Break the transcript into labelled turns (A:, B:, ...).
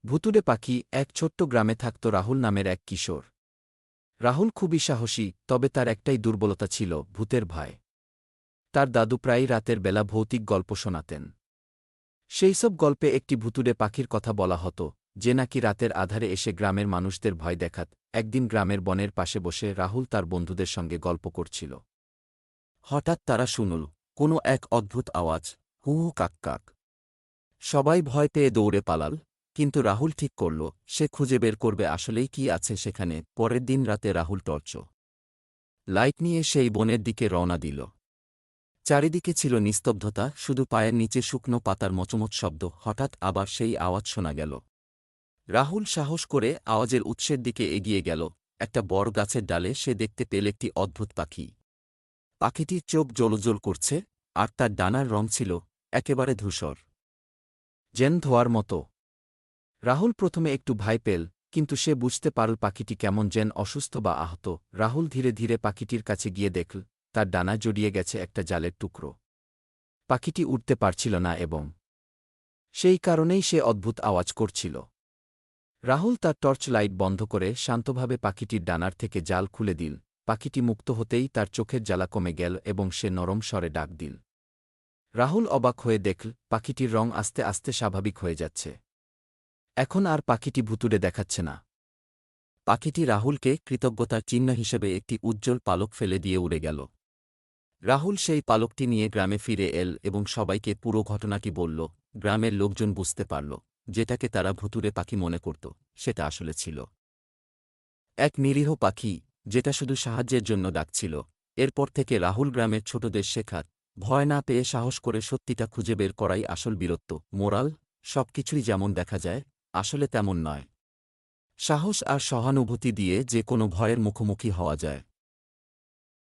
A: ভুতুড়ে পাখি। এক ছোট্ট গ্রামে থাকত রাহুল নামের এক কিশোর। রাহুল খুবই সাহসী, তবে তার একটাই দুর্বলতা ছিল, ভূতের ভয়। তার দাদু প্রায়ই রাতের বেলা ভৌতিক গল্প শোনাতেন। সেইসব গল্পে একটি ভুতুড়ে পাখির কথা বলা হতো, যে নাকি রাতের আধারে এসে গ্রামের মানুষদের ভয় দেখাত। একদিন গ্রামের বনের পাশে বসে রাহুল তার বন্ধুদের সঙ্গে গল্প করছিল। হঠাৎ তারা শুনল কোনো এক অদ্ভুত আওয়াজ, হু হু কাক কাক। সবাই ভয় পেয়ে দৌড়ে পালাল, কিন্তু রাহুল ঠিক করল সে খুঁজে বের করবে আসলেই কি আছে সেখানে। পরের দিন রাতে রাহুল টর্চ লাইট নিয়ে সেই বনের দিকে রওনা দিল। চারিদিকে ছিল নিস্তব্ধতা, শুধু পায়ের নিচে শুকনো পাতার মচমচ শব্দ। হঠাৎ আবার সেই আওয়াজ শোনা গেল। রাহুল সাহস করে আওয়াজের উৎসের দিকে এগিয়ে গেল। একটা বড় গাছের ডালে সে দেখতে পেল একটি অদ্ভুত পাখি। পাখিটির চোখ জ্বলজ্বল করছে, আর তার ডানার রং ছিল একেবারে ধূসর, যেন ধোয়ার মতো। রাহুল প্রথমে একটু ভয় পেল, কিন্তু সে বুঝতে পারল পাখিটি কেমন যেন অসুস্থ বা আহত। রাহুল ধীরে ধীরে পাখিটির কাছে গিয়ে দেখল তার ডানা জড়িয়ে গেছে একটা জালের টুকরো। পাখিটি উড়তে পারছিল না এবং সেই কারণেই সে অদ্ভুত আওয়াজ করছিল। রাহুল তার টর্চ লাইট বন্ধ করে শান্তভাবে পাখিটির ডানার থেকে জাল খুলে দিল। পাখিটি মুক্ত হতেই তার চোখের জ্বালা কমে গেল এবং সে নরম স্বরে ডাক দিল। রাহুল অবাক হয়ে দেখল পাখিটির রং আস্তে আস্তে স্বাভাবিক হয়ে যাচ্ছে। এখন আর পাখিটি ভুতুড়ে দেখাচ্ছে না। পাখিটি রাহুলকে কৃতজ্ঞতার চিহ্ন হিসেবে একটি উজ্জ্বল পালক ফেলে দিয়ে উড়ে গেল। রাহুল সেই পালকটি নিয়ে গ্রামে ফিরে এল এবং সবাইকে পুরো ঘটনাটি বলল। গ্রামের লোকজন বুঝতে পারল যেটাকে তারা ভুতুড়ে পাখি মনে করত সেটা আসলে ছিল এক নিরীহ পাখি, যেটা শুধু সাহায্যের জন্য ডাকছিল। এরপর থেকে রাহুল গ্রামের ছোটদের শেখাত, ভয় না পেয়ে সাহস করে সত্যিটা খুঁজে বের করাই আসল বীরত্ব। মোরাল: সবকিছুই যেমন দেখা যায় আসলে তেমন নয়। সাহস আর সহানুভূতি দিয়ে যে কোনো ভয়ের মুখোমুখি হওয়া যায়।